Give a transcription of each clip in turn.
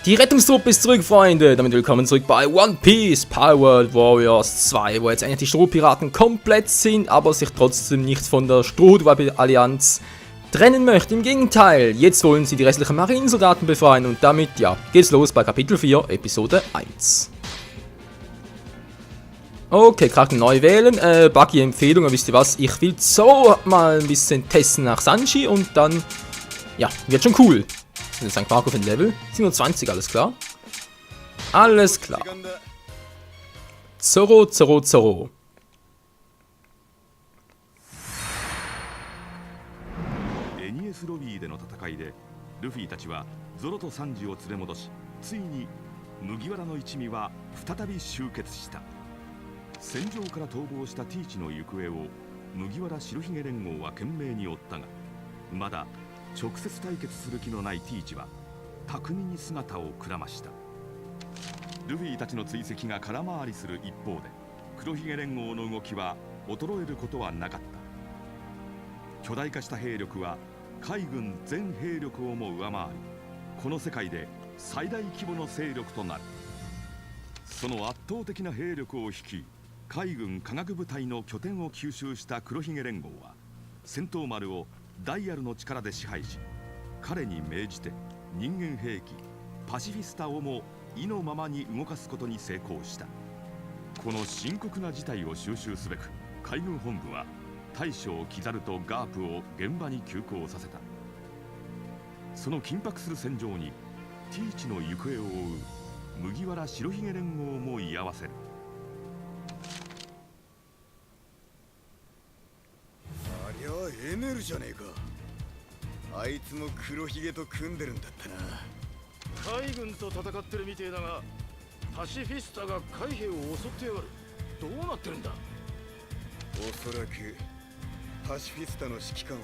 Die Rettungstruppe ist zurück, Freunde. Damit willkommen zurück bei One Piece Palworld Warriors 2, wo jetzt eigentlich die Strohpiraten komplett sind, aber sich trotzdem nicht von der Stroh-Allianz trennen möchte. Im Gegenteil, jetzt wollen sie die restlichen Marinesoldaten befreien und damit, ja, geht's los bei Kapitel 4, Episode 1. Okay, Charakter neu wählen. Buggy-Empfehlung, wisst ihr was? Ich will so mal ein bisschen testen nach Sanji und dann, ja, wird schon cool. St. Marco für ein Level. 27, alles klar. Alles klar. Zoro. エニエスロビーでの戦いでルフィたちはゾロとサンジを連れ戻し、ついに麦わらの一味は再び集結した。戦場から逃亡したティーチの行方を麦わら白ひげ連合は懸命に追ったが、まだ直接対決する気のないティーチは巧みに姿をくらました。ルフィたちの追跡が空回りする一方で、黒ひげ連合の動きは衰えることはなかった。巨大化した兵力は海軍全兵力をも上回り、この世界で最大規模の勢力となる。その圧倒的な兵力を率い、海軍科学部隊の拠点を吸収した黒ひげ連合は戦闘丸をダイヤルの力で支配し、彼に命じて人間兵器パシフィスタをも意のままに動かすことに成功した。この深刻な事態を収拾すべく、海軍本部は大将キザルとガープを現場に急行させた。その緊迫する戦場にティーチの行方を追う麦わら白ひげ連合も居合わせる。ありゃエネルじゃねえか。あいつも黒ひげと組んでるんだったな。海軍と戦ってるみてえだが、パシフィスタが海兵を襲ってやがる。どうなってるんだ。おそらくパシフィスタの指揮官を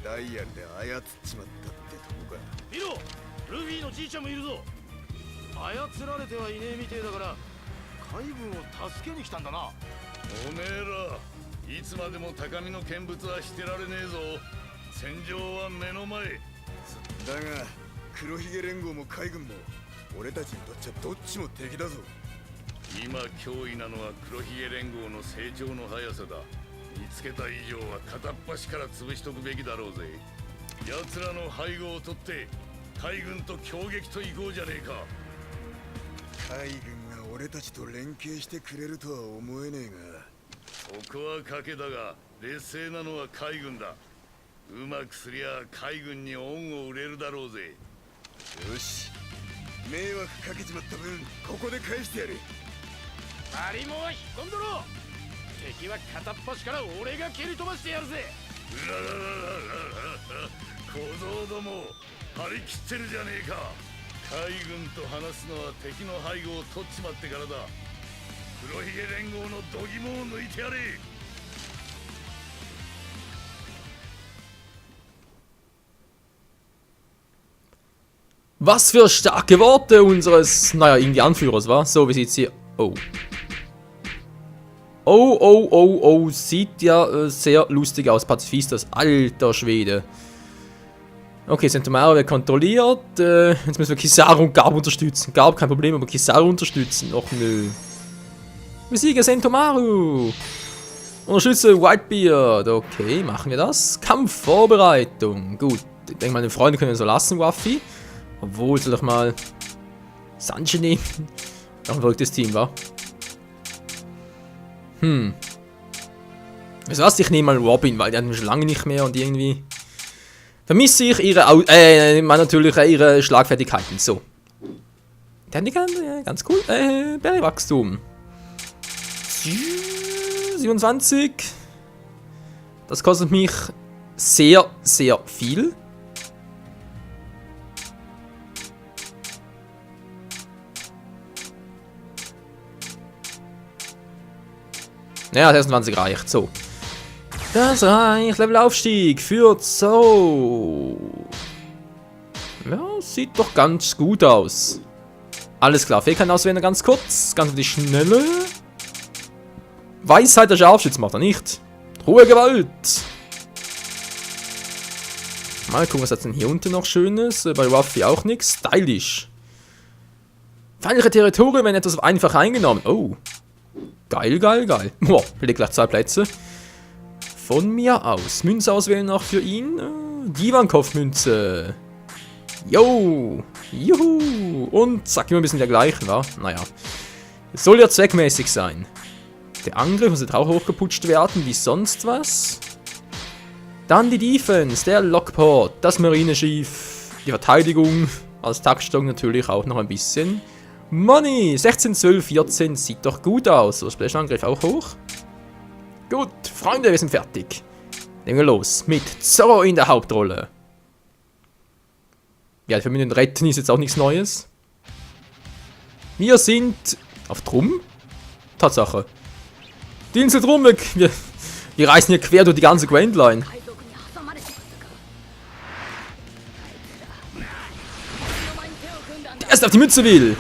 ダイヤルで操っちまったってとこか。見ろ、ルフィのじいちゃんもいるぞ。操られてはいねえみてえだから海軍を助けに来たんだな。おめえらいつまでも高みの見物はしてられねえぞ。戦場は目の前だが、黒ひげ連合も海軍も俺たちにとっちゃどっちも敵だぞ。今脅威なのは黒ひげ連合の成長の速さだ。見つけた以上は片っ端から潰しとくべきだろうぜ。奴らの背後を取って海軍と協撃といこうじゃねえか。海軍が俺たちと連携してくれるとは思えねえが。そこは賭けだが、劣勢なのは海軍だ。うまくすりゃ海軍に恩を売れるだろうぜ。よし、迷惑かけちまった分ここで返してやる。マリモは引っ込んどろ。敵は片っ端から俺が蹴り飛ばしてやるぜ。うらららららら、小僧ども張り切ってるじゃねえか。海軍と話すのは敵の背後を取っちまってからだ。黒ひげ連合の度肝を抜いてやれ。Was für starke Worte unseres, naja, irgendwie Anführers, wa? So, wie sieht's hier? Oh. Oh, sieht ja sehr lustig aus, Pazifistas, alter Schwede. Okay, Sentomaro wird kontrolliert, jetzt müssen wir Kizaru und Garp unterstützen. Garp kein Problem, aber Kizaru unterstützen, och nö. Besiege Sentomaru! Unterstütze Whitebeard, okay, machen wir das. Kampfvorbereitung, gut. Ich denke, meine Freunde können wir so lassen, Waffi. Obwohl, soll doch mal Sanji nehmen. Auch ein verrücktes Team, wa? Weißt du was? Ich nehme mal Robin, weil die hatten wir schon lange nicht mehr und irgendwie vermisse ich ihre natürlich ihre Schlagfertigkeiten. So. Die haben die ganz cool. Berry-Wachstum. 27. Das kostet mich sehr, sehr viel. Ja, 26 reicht. So. Das reicht. Levelaufstieg für Zoro. Ja, sieht doch ganz gut aus. Alles klar. Fähigkeiten auswählen ganz kurz. Ganz auf die Schnelle. Weisheit der Scharfschütze macht er nicht. Hohe Gewalt. Mal gucken, was hat denn hier unten noch Schönes. Bei Ruffy auch nichts. Stylisch. Feindliche Territorien werden etwas einfach eingenommen. Oh. Geil, geil, geil. Boah, leg gleich 2 Plätze. Von mir aus. Münze auswählen noch für ihn. Divankov-Münze. Jo. Juhu. Und zack, immer ein bisschen dergleichen, wa? Naja. Es soll ja zweckmäßig sein. Der Angriff muss jetzt auch hochgeputscht werden, wie sonst was. Dann die Defense, der Lockport, das Marineschiff, die Verteidigung, als Taktstock natürlich auch noch ein bisschen. Money, 16, 12, 14, sieht doch gut aus. So, Splash-Angriff auch hoch. Gut, Freunde, wir sind fertig. Legen wir los, mit Zorro in der Hauptrolle. Ja, die Verbündeten retten ist jetzt auch nichts Neues. Wir sind auf Drum. Tatsache. Die Insel Drum, wir reisen hier quer durch die ganze Grand Line. Der erste auf die Mütze will.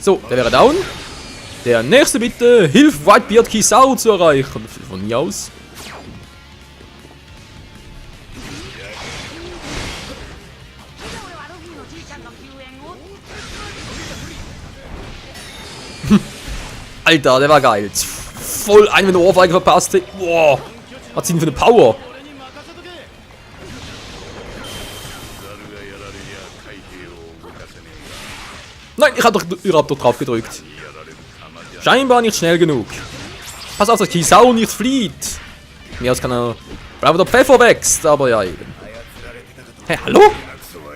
So, der wäre down. Der nächste bitte, hilf Whitebeard Kizaru zu erreichen. Von mir aus. Alter, der war geil. Voll eine Ohrfeige verpasst. Boah, was sind für eine Power? Nein, ich hab doch drauf gedrückt. Scheinbar nicht schnell genug. Pass auf, dass Kizaru nicht flieht. Mir aus kann er... Bleiben der Pfeffer wächst, aber ja eben. Hä, hallo?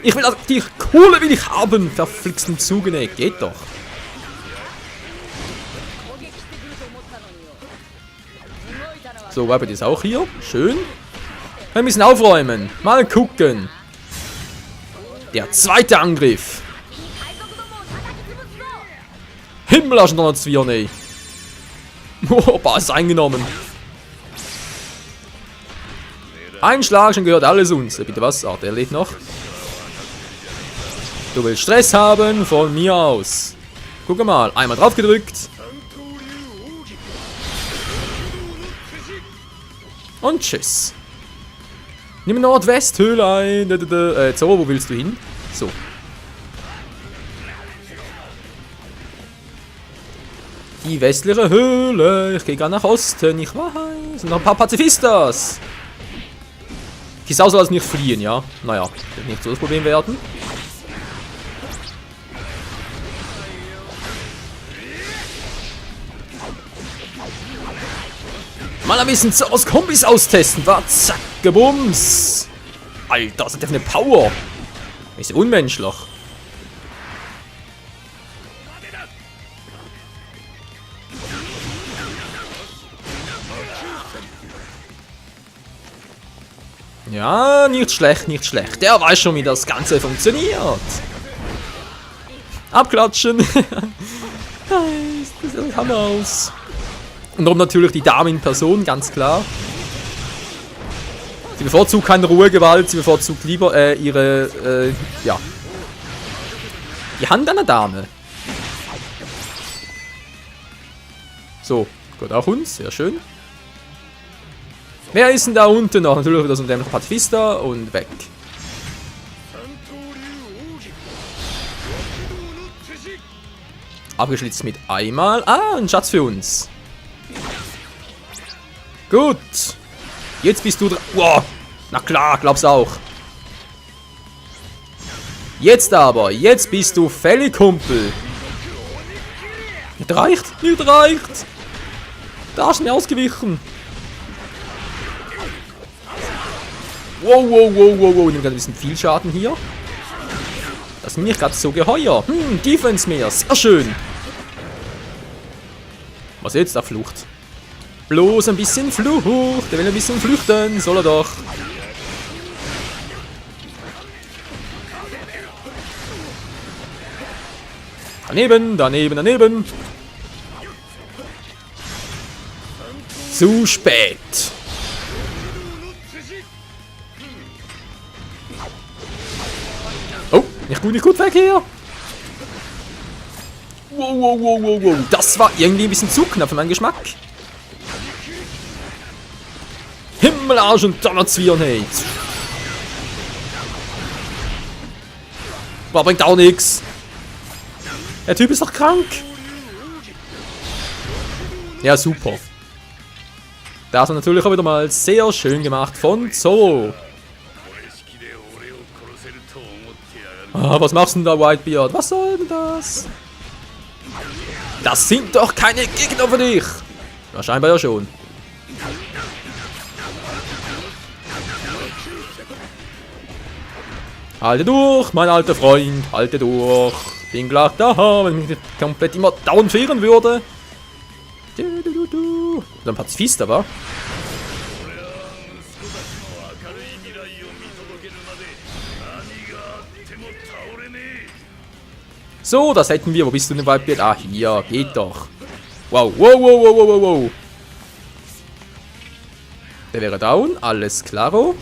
Ich will also, die Kohle will ich haben. Verflixten Zugene, geht doch. So, Rabbit ist auch hier. Schön. Wir müssen aufräumen. Mal gucken. Der zweite Angriff. Himmelarschen Donnerzwirne. Oh, Basis eingenommen. Ein Schlag, schon gehört alles uns. Bitte was? Ah, der lebt noch. Du willst Stress haben? Von mir aus. Guck mal, einmal drauf gedrückt. Und tschüss. Nimm Nordwesthöhle ein. So, wo willst du hin? So. Die westliche Höhle. Ich gehe gerade nach Osten. Ich weiß. Und noch ein paar Pazifistas. Kizaru soll also nicht fliehen, ja? Naja, wird nicht so das Problem werden. Mal ein bisschen aus Kombis austesten, wa? Zack, gebums. Alter, was hat der für eine Power? Ist ja unmenschlich. Ja, nicht schlecht, nicht schlecht. Der weiß schon, wie das Ganze funktioniert. Abklatschen. Das sieht Hammer aus. Und darum natürlich die Dame in Person, ganz klar. Sie bevorzugt keine Ruhegewalt, sie bevorzugt lieber ihre, ja. Die Hand einer Dame. So, gut, auch uns, sehr schön. Wer ist denn da unten noch? Natürlich wieder so ein dämlicher Pazifista und weg. Abgeschlitzt mit einmal. Ah, ein Schatz für uns. Gut. Jetzt bist du dran. Wow. Na klar, glaub's auch. Jetzt aber. Jetzt bist du fällig, Kumpel. Nicht reicht. Nicht reicht. Da ist mir ausgewichen. Wow, wow, wow, wow, wow. Ich nehme gerade ein bisschen viel Schaden hier. Das ist mir gerade so geheuer. Defense mehr. Sehr schön. Was jetzt? Da Flucht. Bloß ein bisschen Flucht. Der will ein bisschen flüchten. Soll er doch. Daneben, daneben, daneben. Zu spät. Nicht gut weg hier. Wow. Das war irgendwie ein bisschen zu knapp für meinen Geschmack. Himmelarsch und Donnerzwirn, hey. Boah, bringt auch nichts. Der Typ ist doch krank. Ja, super. Das war natürlich auch wieder mal sehr schön gemacht von Zoro. Ah, was machst du denn da, Whitebeard? Was soll denn das? Das sind doch keine Gegner für dich. Ja, scheinbar ja schon. Halte durch, mein alter Freund. Halte durch. Bin gleich da, wenn ich nicht komplett immer down fähren würde. Dann Pazifist, war. So, das hätten wir. Wo bist du denn, Whitebeard? Ah, hier. Geht doch. Wow. Der wäre down. Alles klaro.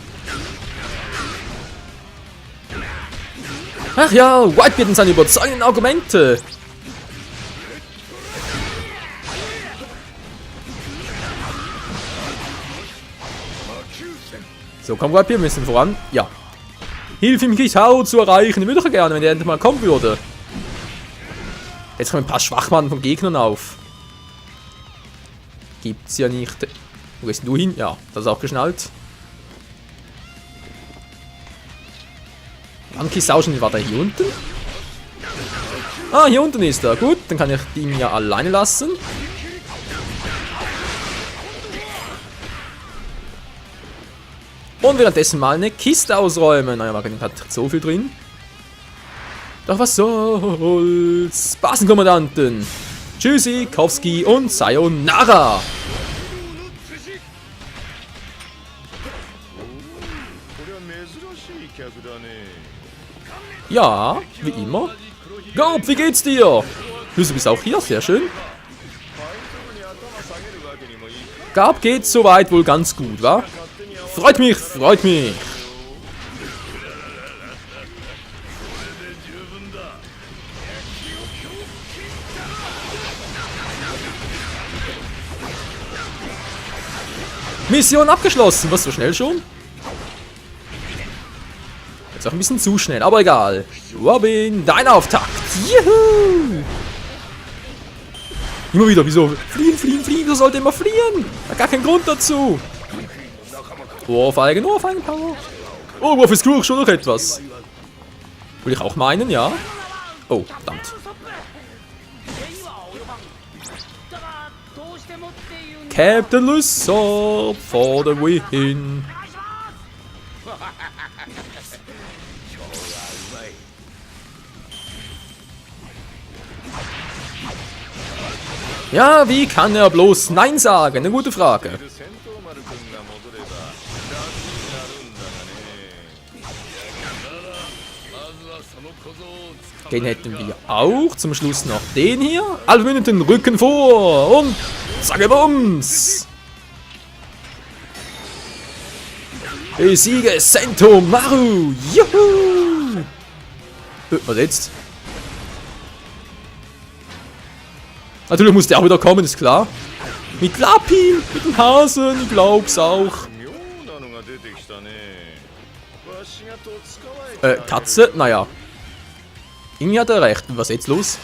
Ach ja, Whitebeard und seine überzeugenden Argumente. So, komm Whitebeard, wir müssen voran. Ja. Hilf ihm, Kizaru zu erreichen. Ich würde doch gerne, wenn der endlich mal kommen würde. Jetzt kommen ein paar Schwachmannen von Gegnern auf. Gibt's ja nicht. Wo gehst du hin? Ja, das ist auch geschnallt. Kizaru, war der hier unten? Ah, hier unten ist er. Gut, dann kann ich ihn ja alleine lassen. Und währenddessen mal eine Kiste ausräumen. Naja, man hat so viel drin. Doch was soll's? Basenkommandanten. Tschüssi, Kowski und Sayonara. Ja, wie immer. Garb, wie geht's dir? Du bist auch hier, sehr schön. Garb geht soweit wohl ganz gut, wa? Freut mich. Mission abgeschlossen. Was, so schnell schon? Jetzt auch ein bisschen zu schnell, aber egal. Robin, dein Auftakt. Juhu! Immer wieder, wieso? Fliehen, du solltest immer fliehen. Hat gar keinen Grund dazu. Ohrfeigen, Power. Oh, wofür ist schon noch etwas? Will ich auch meinen, ja? Oh, verdammt. Captain Lysop for the win. Ja, wie kann er bloß Nein sagen? Eine gute Frage. Den hätten wir auch. Zum Schluss noch den hier. Allwündeten Rücken vor. Und zacke Bums. Besiege Sentomaru. Juhu. Was jetzt? Natürlich muss der auch wieder kommen, ist klar. Mit Lapi, mit dem Hasen, ich glaub's auch. Katze, naja. Irgendwie hat er recht. Was ist jetzt los?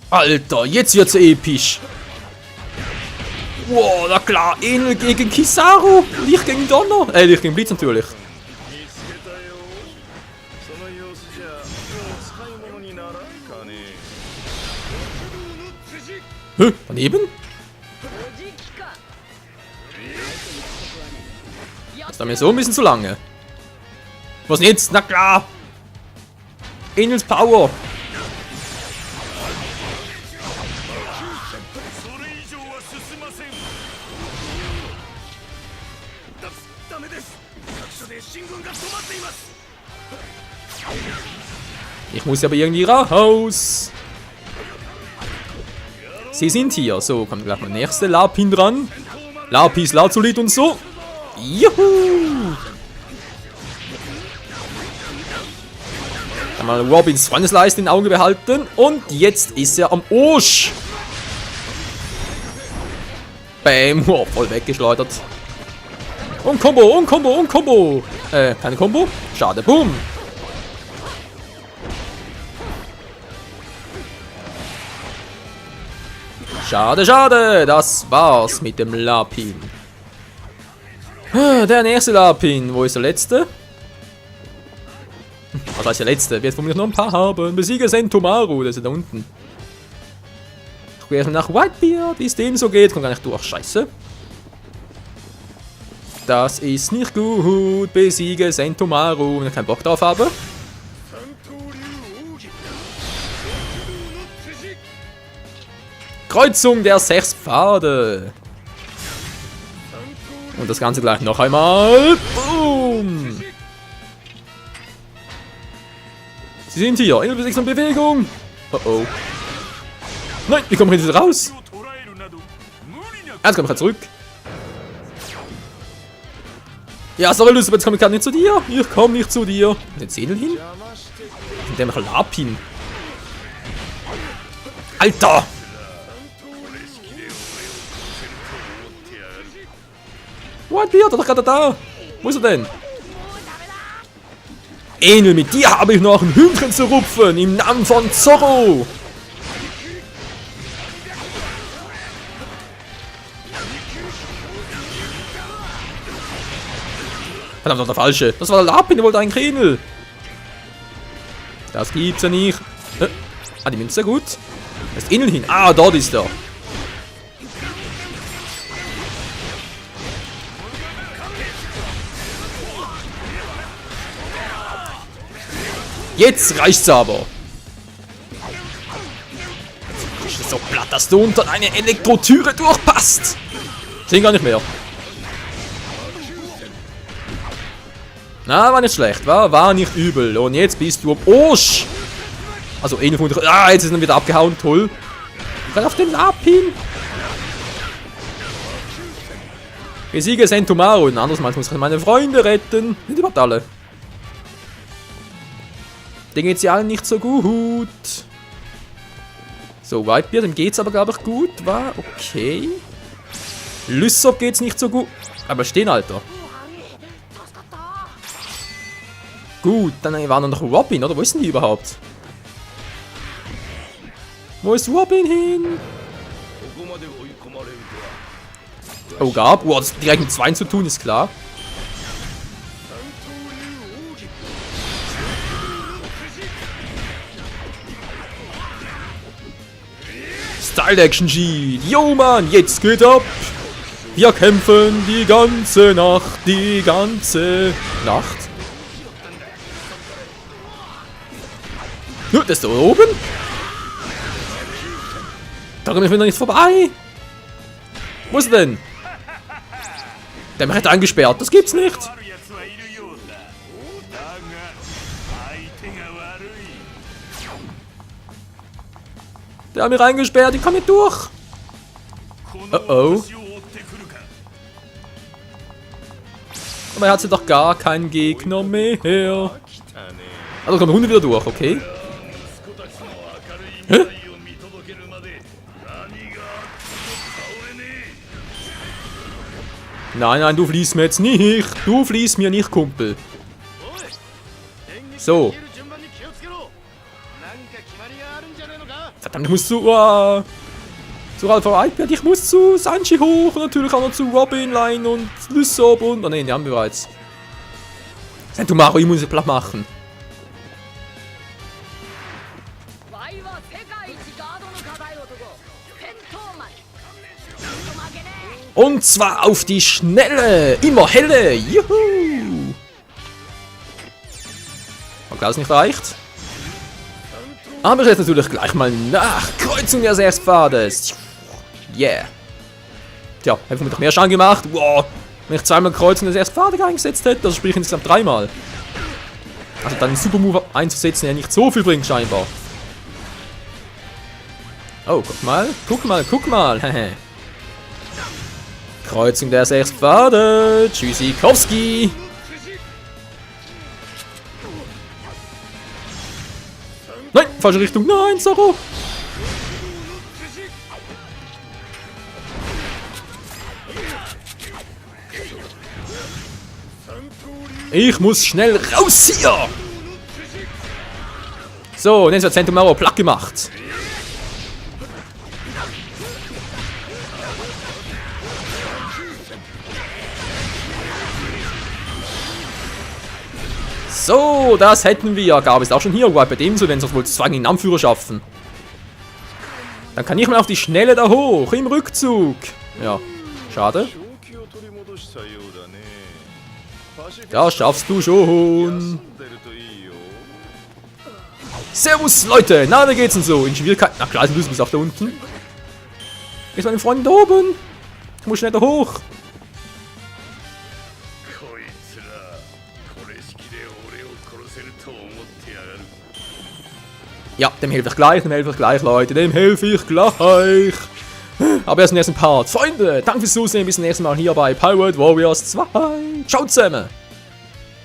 Alter, jetzt wird's episch. Wow, na klar, Enel gegen Kizaru. Licht gegen Donner. Licht gegen Blitz natürlich. Hä? Daneben? Das ist mir so ein bisschen zu lange. Was denn jetzt? Na klar! Enels Power! それ以上は進ません。ダメです。各所で進軍が止まっています。 Ich muss aber irgendwie raus. Sie sind hier. So, kommt gleich mal der nächste Lapin dran. Lapis Lazuli und so. Juhu! Dann mal Robins Freundesleiste in Auge behalten. Und jetzt ist er am Arsch. Bam. Oh, voll weggeschleudert. Und Combo, und Combo, und Combo. Keine Combo? Schade. Boom. Schade, schade. Das war's mit dem Lapin. Der nächste Lapin. Wo ist der letzte? Was heißt der letzte? Wird vermutlich noch ein paar haben. Besiege Sentomaru. Der ist ja da unten. Ich gehe nach Whitebeard. Wie es dem so geht. Kommt gar nicht durch. Scheiße. Das ist nicht gut. Besiege Sentomaru. Wenn ich keinen Bock drauf habe. Kreuzung der 6 Pfade. Und das Ganze gleich noch einmal. Boom. Sie sind hier. Innerbewegung und Bewegung. Oh oh. Nein, wie kommen wir jetzt raus? Jetzt komme ich zurück. Ja, sorry, Lust, aber jetzt komme ich gar nicht zu dir. Ich komme nicht zu dir. Den Zähnel hin? Und der macht Lapin. Alter! Whitebeard, der ist doch gerade da. Wo ist er denn? Enel, mit dir habe ich noch ein Hühnchen zu rupfen. Im Namen von Zorro. Verdammt, das war der falsche. Das war der Lapin, der wollte einen Enel. Das gibt's ja nicht. Ah, die Münze, gut. Da ist Enel hin. Ah, dort ist er. Jetzt reicht's aber. Das ist so platt, dass du unter eine Elektrotüre durchpasst. Sehen gar nicht mehr. Na, war nicht schlecht, war nicht übel. Und jetzt bist du am Arsch. Also, eine von der. Ah, jetzt ist er wieder abgehauen, toll. Gerade auf den Lapin. Besiege Sentomaru. Und anders muss ich meine Freunde retten. Nicht überhaupt alle. Denen geht's ja allen nicht so gut. So, Whitebeard, dem geht's aber, glaube ich, gut. War okay. Lysop geht's nicht so gut. Aber stehen, Alter. Gut, dann war noch Robin, oder? Wo ist denn die überhaupt? Wo ist Robin hin? Oh, gab. Oh, das direkt mit 2 zu tun, ist klar. Style Action G. Yo, Mann, jetzt geht ab. Wir kämpfen die ganze Nacht. Die ganze Nacht. Das ist da oben. Da komme ich wieder nicht vorbei. Wo ist er denn? Der hat mich eingesperrt. Das gibt's nicht. Der hat mich reingesperrt, ich komme nicht durch. Oh oh. Aber er hat sie doch gar keinen Gegner mehr. Also kommt der Hunde wieder durch, okay. Hä? Nein, nein, du fliehst mir jetzt nicht. Du fliehst mir nicht, Kumpel. So. Verdammt, ich muss zu Alpha Whitebeard, ich muss zu Sanji hoch und natürlich auch noch zu Robin, Line und Lysop und... Oh ne, die haben wir bereits. Sentomaru, ich muss es platt machen. Und zwar auf die Schnelle. Immer helle. Juhu. Okay, das nicht reicht. Aber jetzt natürlich gleich mal nach. Kreuzung des Erstpfades. Yeah. Tja, hätten wir doch mehr Schaden gemacht. Wow. Wenn ich zweimal Kreuzung des Erstpfades eingesetzt hätte, also sprich insgesamt 3-mal. Also dann einen Supermove einzusetzen, der nicht so viel bringt scheinbar. Oh, guck mal. Guck mal, guck mal. Kreuzung der 6 Pfade. Tschüssikowski. Nein, falsche Richtung. Nein, Zoro. Ich muss schnell raus hier. So, und jetzt wird Sentomaru platt gemacht. So, das hätten wir. Gab es auch schon hier. Bei dem so, wenn sie es wohl Zwang in Anführer schaffen. Dann kann ich mal auf die Schnelle da hoch. Im Rückzug. Ja, schade. Das schaffst du schon. Servus, Leute. Na, wie geht's denn so? In Schwierigkeiten. Na klar, du bist auch da unten. Ist meine Freundin da oben? Ich muss schnell da hoch. Ja, dem helfe ich gleich, Leute. Dem helfe ich gleich. Aber erst im nächsten Part. Freunde, danke fürs Zusehen. Bis zum nächsten Mal hier bei Pirate Warriors 2. Ciao zusammen.